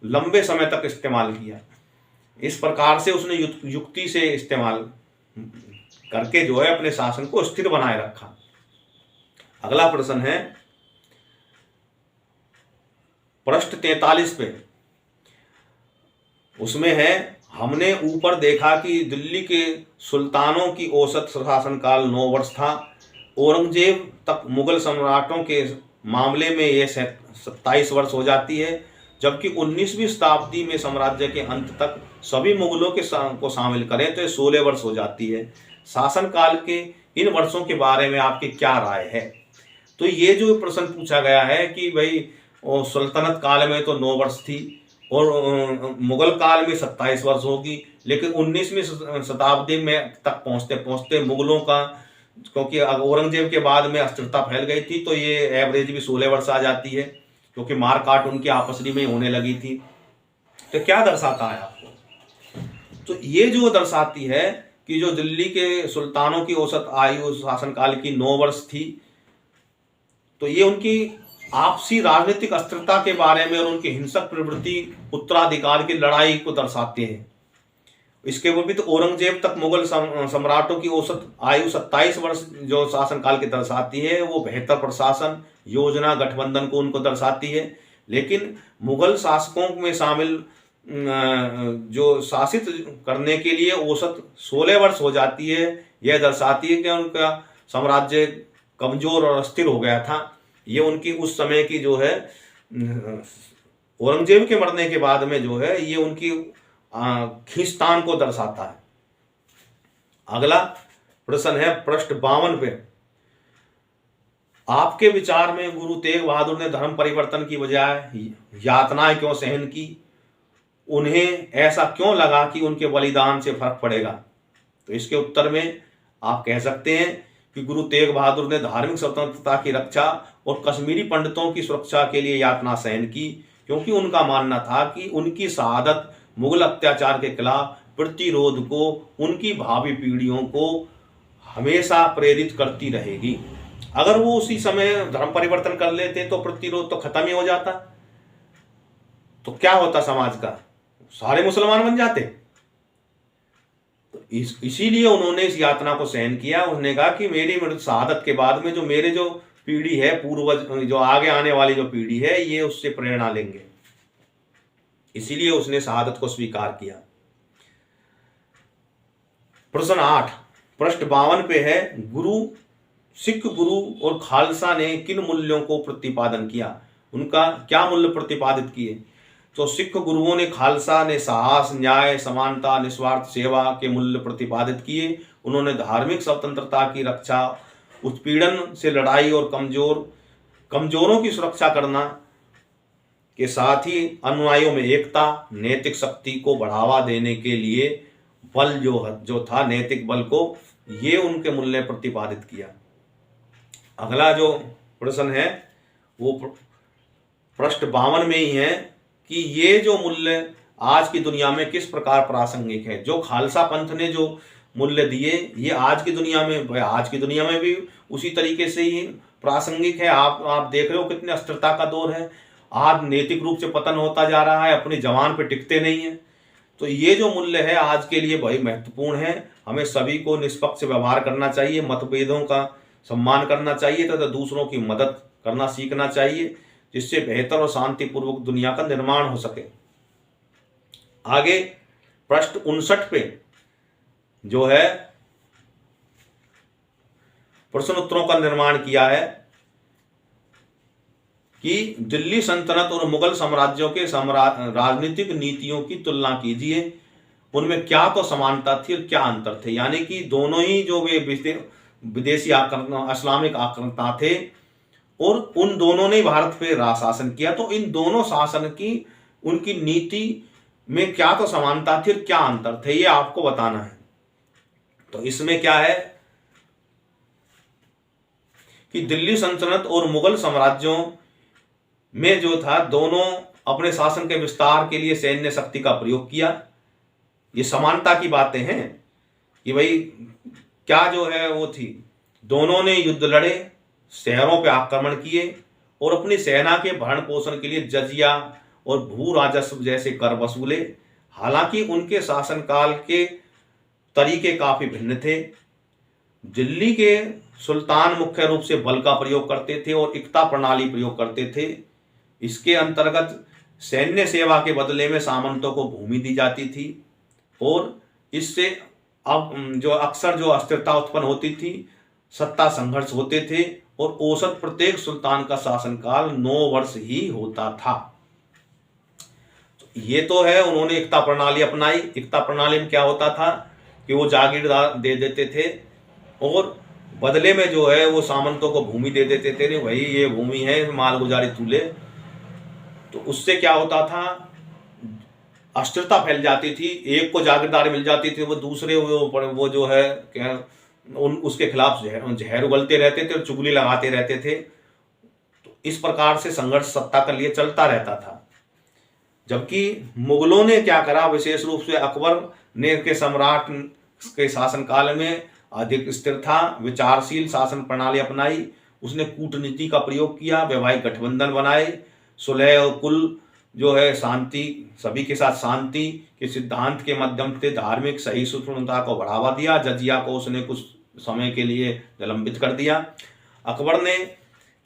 Speaker 1: लंबे समय तक इस्तेमाल किया। इस प्रकार से उसने युक्ति से इस्तेमाल करके जो है अपने शासन को स्थिर बनाए रखा। अगला प्रश्न है पृष्ठ 43 पे। उसमें है, हमने ऊपर देखा कि दिल्ली के सुल्तानों की औसत शासनकाल 9 वर्ष था। औरंगजेब तक मुगल सम्राटों के मामले में यह 27 वर्ष हो जाती है, जबकि 19वीं शताब्दी में साम्राज्य के अंत तक सभी मुगलों को शामिल करें तो 16 वर्ष हो जाती है। शासनकाल के इन वर्षों के बारे में आपकी क्या राय है? तो ये जो प्रश्न पूछा गया है कि भाई सल्तनत काल में तो 9 वर्ष थी और मुगल काल में 27 वर्ष होगी, लेकिन 19वीं शताब्दी में तक पहुँचते पहुँचते मुगलों का क्योंकि औरंगजेब के बाद में अस्थिरता फैल गई थी, तो ये एवरेज भी 16 वर्ष आ जाती है, क्योंकि मारकाट उनकी आपस में होने लगी थी। तो क्या दर्शाता है आपको? तो ये जो दर्शाती है कि जो दिल्ली के सुल्तानों की औसत आयु शासनकाल की 9 वर्ष थी, तो ये उनकी आपसी राजनीतिक अस्थिरता के बारे में और उनकी हिंसक प्रवृत्ति, उत्तराधिकार की लड़ाई को दर्शाते हैं। इसके विपरीत तो औरंगजेब तक मुगल सम्राटों की औसत आयु 27 वर्ष जो शासनकाल की दर्शाती है, वो बेहतर प्रशासन, योजना, गठबंधन को उनको दर्शाती है। लेकिन मुगल शासकों में शामिल जो शासित करने के लिए औसत 16 वर्ष हो जाती है, यह दर्शाती है कि उनका साम्राज्य कमजोर और अस्थिर हो गया था। ये उनकी उस समय की जो है औरंगजेब के मरने के बाद में जो है ये उनकी खींचतान को दर्शाता है। अगला प्रश्न है पृष्ठ 52 पे, आपके विचार में गुरु तेग बहादुर ने धर्म परिवर्तन की बजाय यातनाएं क्यों सहन की? उन्हें ऐसा क्यों लगा कि उनके बलिदान से फर्क पड़ेगा? तो इसके उत्तर में आप कह सकते हैं कि गुरु तेग बहादुर ने धार्मिक स्वतंत्रता की रक्षा और कश्मीरी पंडितों की सुरक्षा के लिए यातना सहन की, क्योंकि उनका मानना था कि उनकी शहादत मुगल अत्याचार के खिलाफ प्रतिरोध को उनकी भावी पीढ़ियों को हमेशा प्रेरित करती रहेगी। अगर वो उसी समय धर्म परिवर्तन कर लेते तो प्रतिरोध तो खत्म ही हो जाता, तो क्या होता समाज का? सारे मुसलमान बन जाते। तो इसीलिए उन्होंने इस यातना को सहन किया। उन्होंने कहा कि मेरी शहादत के बाद में जो मेरे जो पीढ़ी है, पूर्वज जो आगे आने वाली जो पीढ़ी है, ये उससे प्रेरणा लेंगे। इसीलिए उसने शहादत को स्वीकार किया। प्रश्न 8 पृष्ठ 52 पे है, सिख गुरु और खालसा ने किन मूल्यों को प्रतिपादन किया? उनका क्या मूल्य प्रतिपादित किए? तो सिख गुरुओं ने, खालसा ने साहस, न्याय, समानता, निस्वार्थ सेवा के मूल्य प्रतिपादित किए। उन्होंने धार्मिक स्वतंत्रता की रक्षा, उत्पीड़न से लड़ाई और कमजोरों की सुरक्षा करना के साथ ही अनुयायियों में एकता, नैतिक शक्ति को बढ़ावा देने के लिए बल जो था, नैतिक बल को, ये उनके मूल्य प्रतिपादित किया। अगला जो प्रश्न है वो पृष्ठ 52 में ही है कि ये जो मूल्य आज की दुनिया में किस प्रकार प्रासंगिक है? जो खालसा पंथ ने जो मूल्य दिए, ये आज की दुनिया में भी उसी तरीके से ही प्रासंगिक है। आप देख रहे हो कितने अस्थिरता का दौर है। आज नैतिक रूप से पतन होता जा रहा है, अपनी जवान पे टिकते नहीं है। तो ये जो मूल्य है आज के लिए बहुत महत्वपूर्ण है। हमें सभी को निष्पक्ष व्यवहार करना चाहिए, मतभेदों का सम्मान करना चाहिए तथा दूसरों की मदद करना सीखना चाहिए, जिससे बेहतर और शांतिपूर्वक दुनिया का निर्माण हो सके। आगे पृष्ठ 59 पे जो है प्रश्नोत्तरों का निर्माण किया है कि दिल्ली सल्तनत और मुगल साम्राज्यों के राजनीतिक नीतियों की तुलना कीजिए, उनमें क्या तो समानता थी और क्या अंतर थे। यानी कि दोनों ही जो वे विदेशी इस्लामिक आक्रमणता थे और उन दोनों ने भारत पे शासन किया, तो इन दोनों शासन की उनकी नीति में क्या तो समानता थी और क्या अंतर थे, ये आपको बताना है। तो इसमें क्या है कि दिल्ली सल्तनत और मुगल साम्राज्यों में जो था, दोनों अपने शासन के विस्तार के लिए सैन्य शक्ति का प्रयोग किया। ये समानता की बातें हैं कि भाई क्या जो है वो थी, दोनों ने युद्ध लड़े, शहरों पे आक्रमण किए और अपनी सेना के भरण पोषण के लिए जजिया और भू राजस्व जैसे कर वसूले। हालांकि उनके शासनकाल के तरीके काफी भिन्न थे। दिल्ली के सुल्तान मुख्य रूप से बल का प्रयोग करते थे और इक्ता प्रणाली प्रयोग करते थे। इसके अंतर्गत सैन्य सेवा के बदले में सामंतों को भूमि दी जाती थी और इससे अब जो अक्सर जो अस्थिरता उत्पन्न होती थी, सत्ता संघर्ष होते थे और औसत प्रत्येक सुल्तान का शासनकाल 9 वर्ष ही होता था। ये तो है, उन्होंने इक्ता प्रणाली अपनाई। इक्ता प्रणाली में क्या होता था कि वो जागीर दे देते थे और बदले में जो है वो सामंतों को भूमि दे देते थे। भाई ये भूमि है, मालगुजारी तू ले। तो उससे क्या होता था, अस्थिरता फैल जाती थी। एक को जागीरदारी मिल जाती थी, वो दूसरे वो जो है क्या उसके खिलाफ जहर उगलते रहते थे और चुगली लगाते रहते थे। तो इस प्रकार से संघर्ष सत्ता के लिए चलता रहता था। जबकि मुगलों ने क्या करा, विशेष रूप से अकबर ने के सम्राट के शासनकाल में अधिक स्थिरता, विचारशील शासन प्रणाली अपनाई। उसने कूटनीति का प्रयोग किया, वैवाहिक गठबंधन बनाए, सुलह और कुल जो है शांति, सभी के साथ शांति के सिद्धांत के माध्यम से धार्मिक सहिष्णुता को बढ़ावा दिया। जजिया को उसने कुछ समय के लिए निलंबित कर दिया। अकबर ने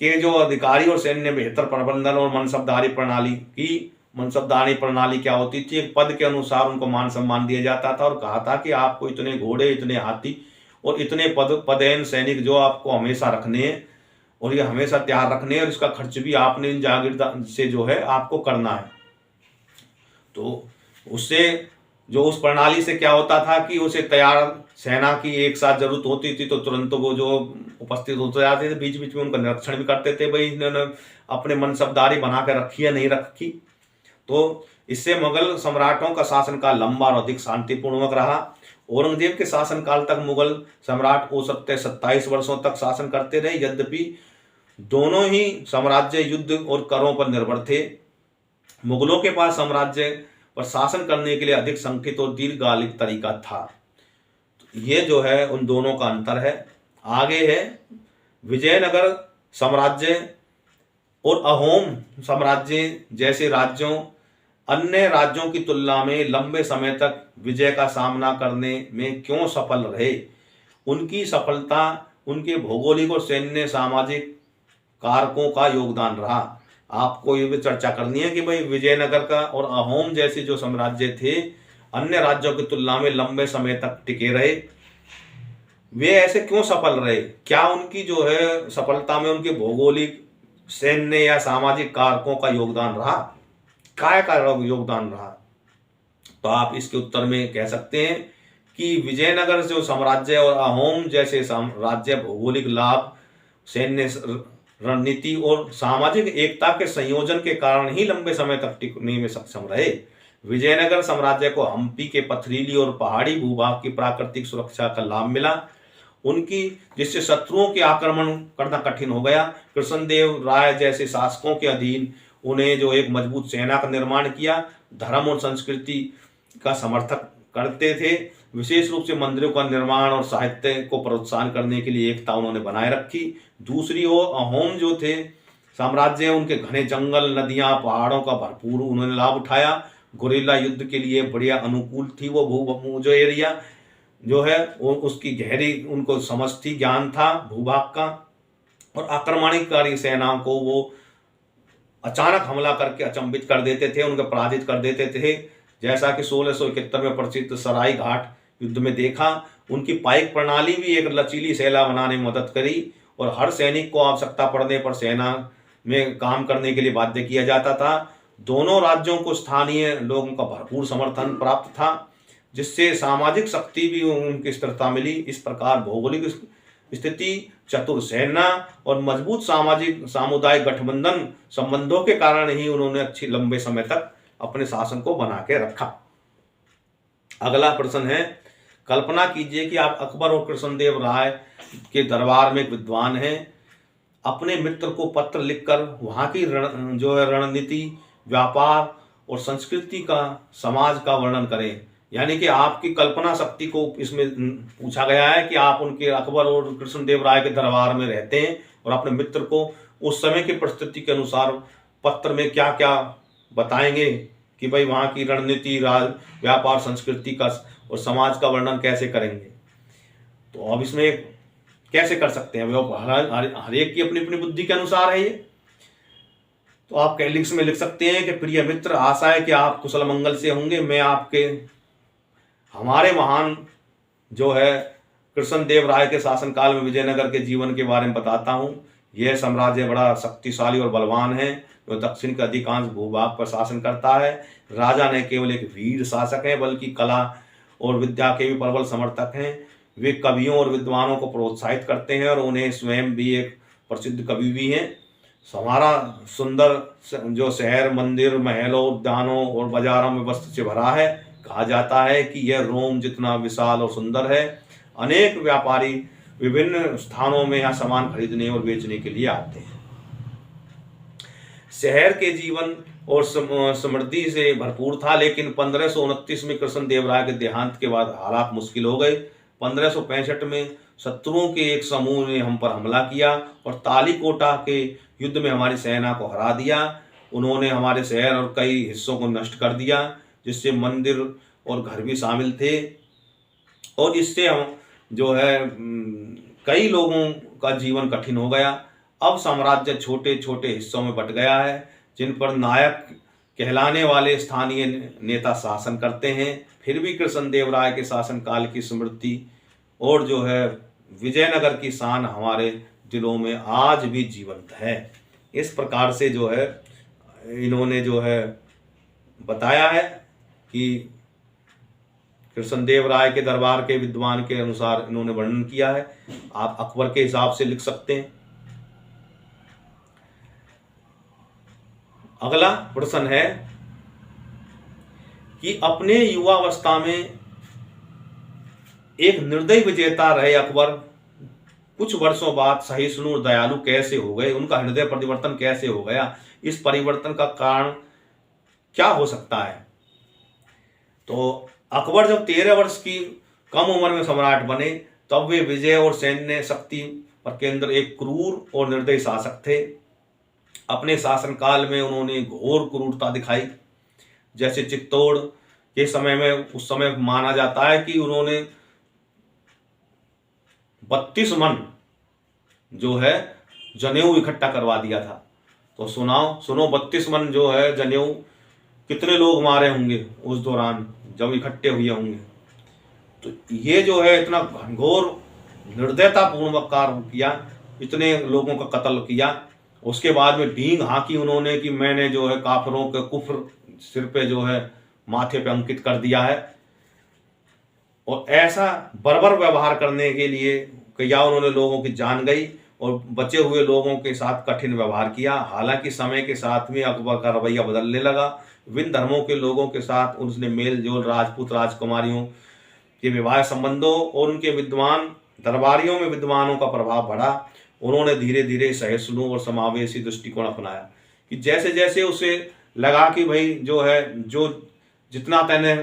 Speaker 1: के जो अधिकारी और सैन्य बेहतर प्रबंधन और मनसबदारी प्रणाली की। मनसबदारी प्रणाली क्या होती थी, एक पद के अनुसार उनको मान सम्मान दिया जाता था और कहा था कि आपको इतने घोड़े, इतने हाथी और इतने पदेन सैनिक जो आपको हमेशा रखने हैं और ये हमेशा तैयार रखने हैं, और इसका खर्च भी आपने इन जागीरदार से जो है आपको करना है। तो उससे जो उस प्रणाली से क्या होता था कि उसे तैयार सेना की एक साथ जरूरत होती थी तो तुरंत वो जो उपस्थित होते जाते थे, बीच बीच में उनका निरीक्षण भी करते थे, भाई इन्होंने अपने मनसबदारी बना कर रखी या नहीं रखी। तो इससे मुगल सम्राटों का शासनकाल लंबा और अधिक शांतिपूर्वक रहा। औरंगजेब के शासनकाल तक मुगल सम्राट औसत 27 वर्षों तक शासन करते रहे। यद्यपि दोनों ही साम्राज्य युद्ध और करों पर निर्भर थे। मुगलों के पास साम्राज्य पर शासन करने के लिए अधिक संगठित और दीर्घकालिक तरीका था। ये जो है उन दोनों का अंतर है। आगे है विजयनगर साम्राज्य और अहोम साम्राज्य जैसे राज्यों अन्य राज्यों की तुलना में लंबे समय तक विजय का सामना करने में क्यों सफल रहे। उनकी सफलता उनके भौगोलिक और सैन्य सामाजिक कारकों का योगदान रहा। आपको ये भी चर्चा करनी है कि भाई विजयनगर का और अहोम जैसे जो साम्राज्य थे अन्य राज्यों की तुलना में लंबे समय तक टिके रहे, वे ऐसे क्यों सफल रहे। क्या उनकी जो है सफलता में उनके भौगोलिक, सैन्य या सामाजिक कारकों का योगदान रहा, काय का योगदान रहा। तो आप इसके उत्तर में कह सकते हैं कि विजयनगर जो साम्राज्य और अहोम जैसे साम्राज्य भौगोलिक लाभ, सैन्य रणनीति और सामाजिक एकता के संयोजन के कारण ही लंबे समय तक टिकने में सक्षम रहे। विजयनगर साम्राज्य को हम्पी के पथरीली और पहाड़ी भूभाग की प्राकृतिक सुरक्षा का लाभ मिला, उनकी जिससे शत्रुओं के आक्रमण करना कठिन हो गया। कृष्णदेव राय जैसे शासकों के अधीन उन्हें जो एक मजबूत सेना का निर्माण किया, धर्म और संस्कृति का समर्थक करते थे। विशेष रूप से मंदिरों का निर्माण और साहित्य को प्रोत्साहन करने के लिए एकता उन्होंने बनाए रखी। दूसरी ओर अहोम जो थे साम्राज्य, उनके घने जंगल, नदियां, पहाड़ों का भरपूर उन्होंने लाभ उठाया। गुरिल्ला युद्ध के लिए बढ़िया अनुकूल थी वो जो एरिया जो है उसकी गहरी उनको समझ थी, ज्ञान था भूभाग का, और आक्रमणकारी सेनाओं को वो अचानक हमला करके अचंभित कर देते थे, उनको पराजित कर देते थे। जैसा कि 1671 में प्रसिद्ध सराय घाट युद्ध में देखा। उनकी पाइक प्रणाली भी एक लचीली सेना बनाने में मदद करी और हर सैनिक को आवश्यकता पड़ने पर सेना में काम करने के लिए बाध्य किया जाता था। दोनों राज्यों को स्थानीय लोगों का भरपूर समर्थन प्राप्त था, जिससे सामाजिक शक्ति भी उनकी स्थिरता मिली। इस प्रकार भौगोलिक स्थिति, चतुर सेना और मजबूत सामाजिक सामुदायिक गठबंधन संबंधों के कारण ही उन्होंने अच्छी लंबे समय तक अपने शासन को बना के रखा। अगला प्रश्न है, कल्पना कीजिए कि आप अकबर और कृष्णदेव राय के दरबार में एक विद्वान हैं। अपने मित्र को पत्र लिखकर वहाँ की जो है रणनीति, व्यापार और संस्कृति का, समाज का वर्णन करें। यानी कि आपकी कल्पना शक्ति को इसमें पूछा गया है कि आप उनके अकबर और कृष्णदेव राय के दरबार में रहते हैं और अपने मित्र को उस समय की परिस्थिति के अनुसार पत्र में क्या क्या बताएंगे कि भाई वहाँ की रणनीति, व्यापार, संस्कृति का और समाज का वर्णन कैसे करेंगे। तो अब इसमें कैसे कर सकते हैं, हर एक की अपनी अपनी बुद्धि के अनुसार है ये। तो आप कैलिक्स में लिख सकते हैं कि प्रिय मित्र, आशा है कि आप कुशल मंगल से होंगे। मैं आपके हमारे महान जो है कृष्णदेव राय के शासनकाल में विजयनगर के जीवन के बारे में बताता हूँ। यह साम्राज्य बड़ा शक्तिशाली और बलवान है, जो दक्षिण के अधिकांश भूभाग पर शासन करता है। राजा न केवल एक वीर शासक है बल्कि कला और विद्या के भी प्रबल समर्थक हैं। वे कवियों और विद्वानों को प्रोत्साहित करते हैं और उन्हें स्वयं भी एक प्रसिद्ध कवि भी हैं। हमारा सुंदर जो शहर, मंदिर, महलों, उद्यानों और बाजारों में वस्तु से भरा है। कहा जाता है कि यह रोम जितना विशाल और सुंदर है। अनेक व्यापारी विभिन्न स्थानों में यहाँ सामान खरीदने और बेचने के लिए आते हैं। शहर के जीवन और समृद्धि से भरपूर था, लेकिन 1529 में कृष्णदेवराय के देहांत के बाद हालात मुश्किल हो गए। 1565 में शत्रुओं के एक समूह ने हम पर हमला किया और तालीकोटा के युद्ध में हमारी सेना को हरा दिया। उन्होंने हमारे शहर और कई हिस्सों को नष्ट कर दिया, जिससे मंदिर और घर भी शामिल थे, और इससे हम जो है कई लोगों का जीवन कठिन हो गया। अब साम्राज्य छोटे छोटे हिस्सों में बंट गया है, जिन पर नायक कहलाने वाले स्थानीय नेता शासन करते हैं। फिर भी कृष्णदेवराय के शासनकाल की स्मृति और जो है विजयनगर की शान हमारे दिलों में आज भी जीवंत है। इस प्रकार से जो है इन्होंने जो है बताया है कि कृष्णदेवराय के दरबार के विद्वान के अनुसार इन्होंने वर्णन किया है। आप अकबर के हिसाब से लिख सकते हैं। अगला प्रश्न है कि अपने युवावस्था में एक निर्दयी विजेता रहे अकबर कुछ वर्षों बाद सहिष्णु और दयालु कैसे हो गए? उनका हृदय परिवर्तन कैसे हो गया? इस परिवर्तन का कारण क्या हो सकता है? तो अकबर जब 13 वर्ष की कम उम्र में सम्राट बने, तब वे विजय और सैन्य शक्ति पर केंद्र एक क्रूर और निर्दयी शासक थे। अपने शासनकाल में उन्होंने घोर क्रूरता दिखाई। जैसे चित्तौड़ के समय में, उस समय माना जाता है कि उन्होंने 32 मन जो है जनेऊ इकट्ठा करवा दिया था। तो सुनो 32 मन जो है जनेऊ, कितने लोग मारे होंगे उस दौरान जब इकट्ठे हुए होंगे। तो ये जो है इतना घनघोर निर्दयतापूर्ण कार्य किया, इतने लोगों का कत्ल किया। उसके बाद में डींग हाँकी उन्होंने कि मैंने जो है काफिरों के कुफ्र सिर पे जो है माथे पे अंकित कर दिया है। और ऐसा बर्बर व्यवहार करने के लिए या उन्होंने लोगों की जान गई और बचे हुए लोगों के साथ कठिन व्यवहार किया। हालांकि समय के साथ में अकबर का रवैया बदलने लगा। विभिन्न धर्मों के लोगों के साथ उसने मेल जोल, राजपूत राजकुमारियों के विवाह संबंधों और उनके विद्वान दरबारियों में विद्वानों का प्रभाव बढ़ा। उन्होंने धीरे धीरे सहिष्णु और समावेशी दृष्टिकोण अपनाया कि जैसे जैसे उसे लगा कि भाई जो है जो जितना तैने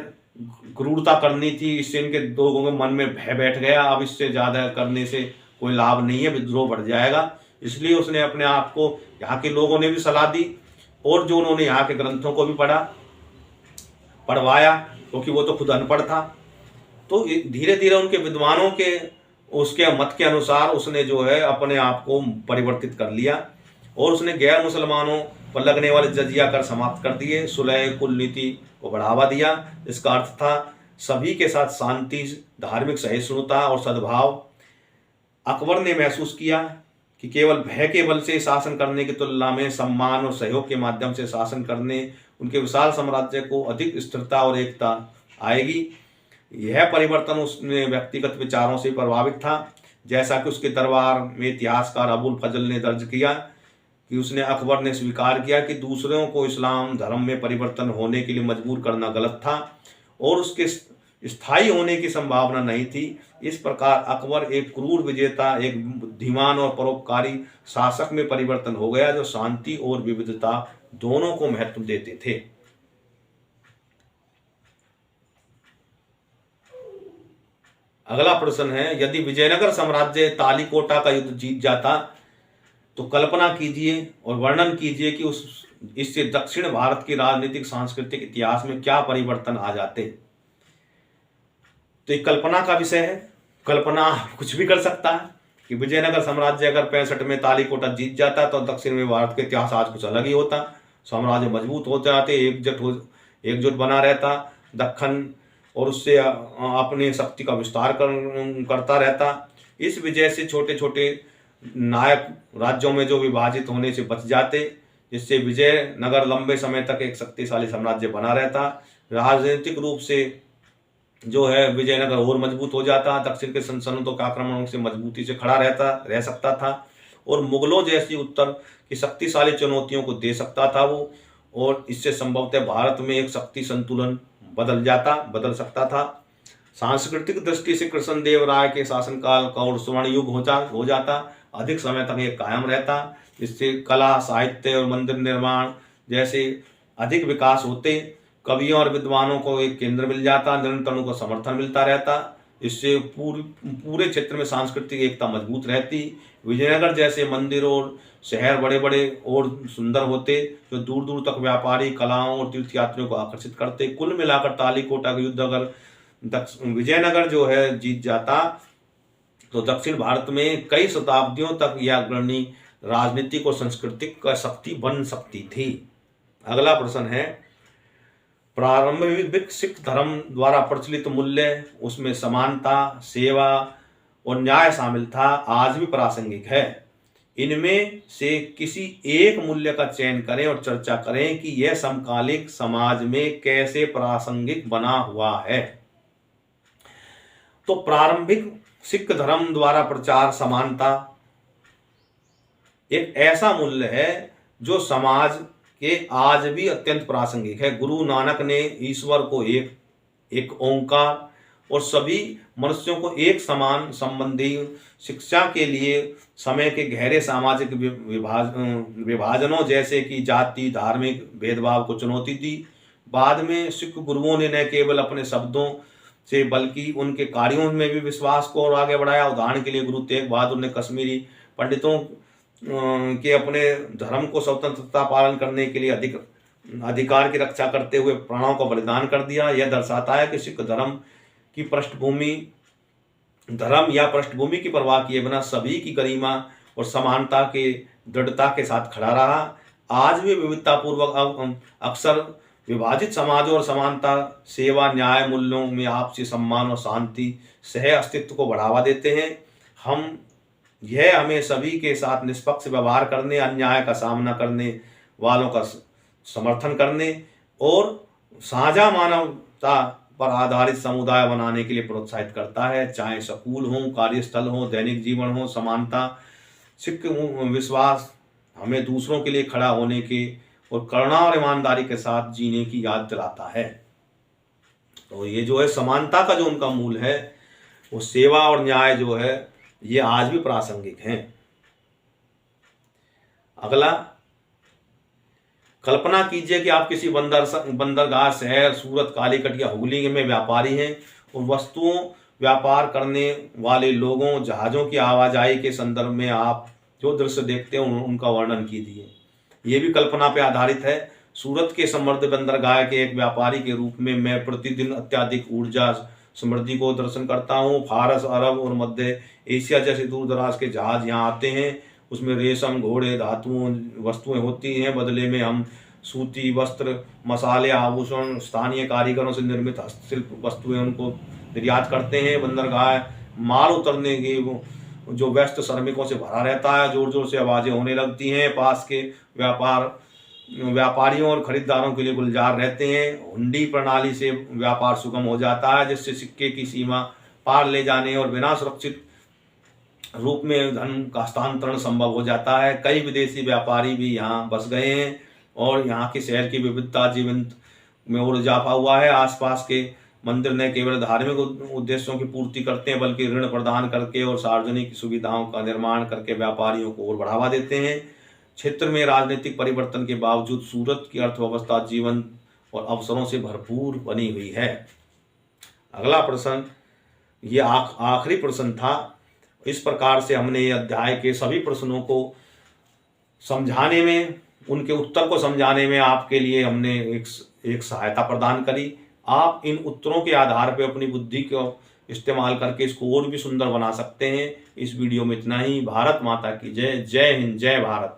Speaker 1: क्रूरता करनी थी, इससे इनके लोगों के मन में भय बैठ गया, अब इससे ज़्यादा करने से कोई लाभ नहीं है, विद्रोह बढ़ जाएगा। इसलिए उसने अपने आप को, यहाँ के लोगों ने भी सलाह दी और जो उन्होंने यहाँ के ग्रंथों को भी पढ़वाया, क्योंकि वो तो खुद अनपढ़ था। तो धीरे धीरे उनके विद्वानों के उसके मत के अनुसार उसने जो है अपने आप को परिवर्तित कर लिया और उसने गैर मुसलमानों पर लगने वाले जजिया कर समाप्त कर दिए। सुलह कुल नीति को बढ़ावा दिया। इसका अर्थ था सभी के साथ शांति, धार्मिक सहिष्णुता और सद्भाव। अकबर ने महसूस किया कि केवल भय के बल से शासन करने की तुलना में सम्मान और सहयोग के माध्यम से शासन करने उनके विशाल साम्राज्य को अधिक स्थिरता और एकता आएगी। यह परिवर्तन उसने व्यक्तिगत विचारों से प्रभावित था। जैसा कि उसके दरबार में इतिहासकार अबुल फजल ने दर्ज किया कि अकबर ने स्वीकार किया कि दूसरों को इस्लाम धर्म में परिवर्तन होने के लिए मजबूर करना गलत था और उसके स्थायी होने की संभावना नहीं थी। इस प्रकार अकबर एक क्रूर विजेता, एक बुद्धिमान और परोपकारी शासक में परिवर्तन हो गया, जो शांति और विविधता दोनों को महत्व देते थे। अगला प्रश्न है, यदि विजयनगर साम्राज्य तालीकोटा का युद्ध जीत जाता तो कल्पना कीजिए और वर्णन कीजिए कि इससे दक्षिण भारत की राजनीतिक सांस्कृतिक इतिहास में क्या परिवर्तन आ जाते। तो एक कल्पना का विषय है, कल्पना कुछ भी कर सकता है कि विजयनगर साम्राज्य अगर 65 में तालीकोटा जीत जाता तो दक्षिण में भारत के इतिहास आज कुछ अलग ही होता। साम्राज्य मजबूत हो जाते, एकजुट बना रहता दक्खन और उससे अपनी शक्ति का विस्तार करता रहता। इस विजय से छोटे छोटे नायक राज्यों में जो विभाजित होने से बच जाते, जिससे विजयनगर लंबे समय तक एक शक्तिशाली साम्राज्य बना रहता। राजनीतिक रूप से जो है विजयनगर और मजबूत हो जाता, दक्षिण के सल्तनतों के आक्रमणों से मजबूती से खड़ा रह सकता था और मुगलों जैसी उत्तर की शक्तिशाली चुनौतियों को दे सकता था वो, और इससे संभवतः भारत में एक शक्ति संतुलन बदल सकता था। सांस्कृतिक दृष्टि से कृष्णदेव राय के शासनकाल का और स्वर्ण युग हो जाता, अधिक समय तक ये कायम रहता। इससे कला, साहित्य और मंदिर निर्माण जैसे अधिक विकास होते। कवियों और विद्वानों को एक केंद्र मिल जाता, निरंतर उनको समर्थन मिलता रहता। इससे पूरे क्षेत्र में सांस्कृतिक एकता मजबूत रहती। विजयनगर जैसे मंदिर और शहर बड़े बड़े और सुंदर होते, जो दूर दूर तक व्यापारी, कलाओं और तीर्थयात्रियों को आकर्षित करते। कुल मिलाकर तालीकोटा का युद्ध अगर विजयनगर जो है जीत जाता तो दक्षिण भारत में कई शताब्दियों तक यह अग्रणी राजनीतिक और सांस्कृतिक शक्ति बन सकती थी। अगला प्रश्न है, प्रारंभिक सिख धर्म द्वारा प्रचलित मूल्य, उसमें समानता, सेवा और न्याय शामिल था, आज भी प्रासंगिक है। इनमें से किसी एक मूल्य का चयन करें और चर्चा करें कि यह समकालिक समाज में कैसे प्रासंगिक बना हुआ है। तो प्रारंभिक सिख धर्म द्वारा प्रचार समानता एक ऐसा मूल्य है जो समाज के आज भी अत्यंत प्रासंगिक है। गुरु नानक ने ईश्वर को एक ओंकार और सभी मनुष्यों को एक समान संबंधी शिक्षा के लिए समय के गहरे सामाजिक विभाजनों जैसे कि जाति, धार्मिक भेदभाव को चुनौती दी। बाद में सिख गुरुओं ने न केवल अपने शब्दों से बल्कि उनके कार्यों में भी विश्वास को और आगे बढ़ाया। उदाहरण के लिए गुरु तेग बहादुर ने कश्मीरी पंडितों के अपने धर्म को स्वतंत्रता पालन करने के लिए अधिकार की रक्षा करते हुए प्राणों का बलिदान कर दिया। यह दर्शाता है कि सिख धर्म या पृष्ठभूमि की परवाह किए बिना सभी की गरिमा और समानता के दृढ़ता के साथ खड़ा रहा। आज भी विविधतापूर्वक अक्सर विभाजित समाजों और समानता, सेवा, न्याय मूल्यों में आपसी सम्मान और शांति सह अस्तित्व को बढ़ावा देते हैं। हमें सभी के साथ निष्पक्ष व्यवहार करने, अन्याय का सामना करने वालों का समर्थन करने और साझा मानवता पर आधारित समुदाय बनाने के लिए प्रोत्साहित करता है। चाहे स्कूल हो, कार्यस्थल हो, दैनिक जीवन हो, समानता सिख विश्वास हमें दूसरों के लिए खड़ा होने के और करुणा और ईमानदारी के साथ जीने की याद दिलाता है। तो ये जो है समानता का जो उनका मूल है, वो सेवा और न्याय जो है ये आज भी प्रासंगिक हैं। अगला, कल्पना कीजिए कि आप किसी बंदरगाह शहर सूरत, कालीकट या हुगली में व्यापारी हैं और वस्तुओं व्यापार करने वाले लोगों, जहाज़ों की आवाजाही के संदर्भ में आप जो दृश्य देखते हैं उनका वर्णन कीजिए। ये भी कल्पना पर आधारित है। सूरत के समृद्ध बंदरगाह के एक व्यापारी के रूप में मैं प्रतिदिन अत्यधिक ऊर्जा समृद्धि को दर्शन करता हूँ। फारस, अरब और मध्य एशिया जैसे दूर दराज के जहाज यहाँ आते हैं। उसमें रेशम, घोड़े, धातुओं वस्तुएं होती हैं। बदले में हम सूती वस्त्र, मसाले, आभूषण, स्थानीय कारीगरों से निर्मित हस्तशिल्प वस्तुएं उनको निर्यात करते हैं। बंदरगाह माल उतरने की जो व्यस्त श्रमिकों से भरा रहता है। जोर जोर से आवाज़ें होने लगती हैं। पास के व्यापारियों और खरीदारों के लिए गुलजार रहते हैं। हुंडी प्रणाली से व्यापार सुगम हो जाता है, जिससे सिक्के की सीमा पार ले जाने और बिना सुरक्षित रूप में धन का हस्तांतरण संभव हो जाता है। कई विदेशी व्यापारी भी यहाँ बस गए हैं और यहाँ के शहर की विविधता जीवंत में और इजाफा हुआ है। आसपास के मंदिर न केवल धार्मिक उद्देश्यों की पूर्ति करते हैं बल्कि ऋण प्रदान करके और सार्वजनिक सुविधाओं का निर्माण करके व्यापारियों को और बढ़ावा देते हैं। क्षेत्र में राजनीतिक परिवर्तन के बावजूद सूरत की अर्थव्यवस्था जीवन और अवसरों से भरपूर बनी हुई है। अगला प्रश्न, ये आखिरी प्रश्न था। इस प्रकार से हमने ये अध्याय के सभी प्रश्नों को समझाने में, उनके उत्तर को समझाने में आपके लिए हमने एक सहायता प्रदान करी। आप इन उत्तरों के आधार पर अपनी बुद्धि को इस्तेमाल करके इसको और भी सुंदर बना सकते हैं। इस वीडियो में इतना ही। भारत माता की जय। जय हिंद, जय भारत।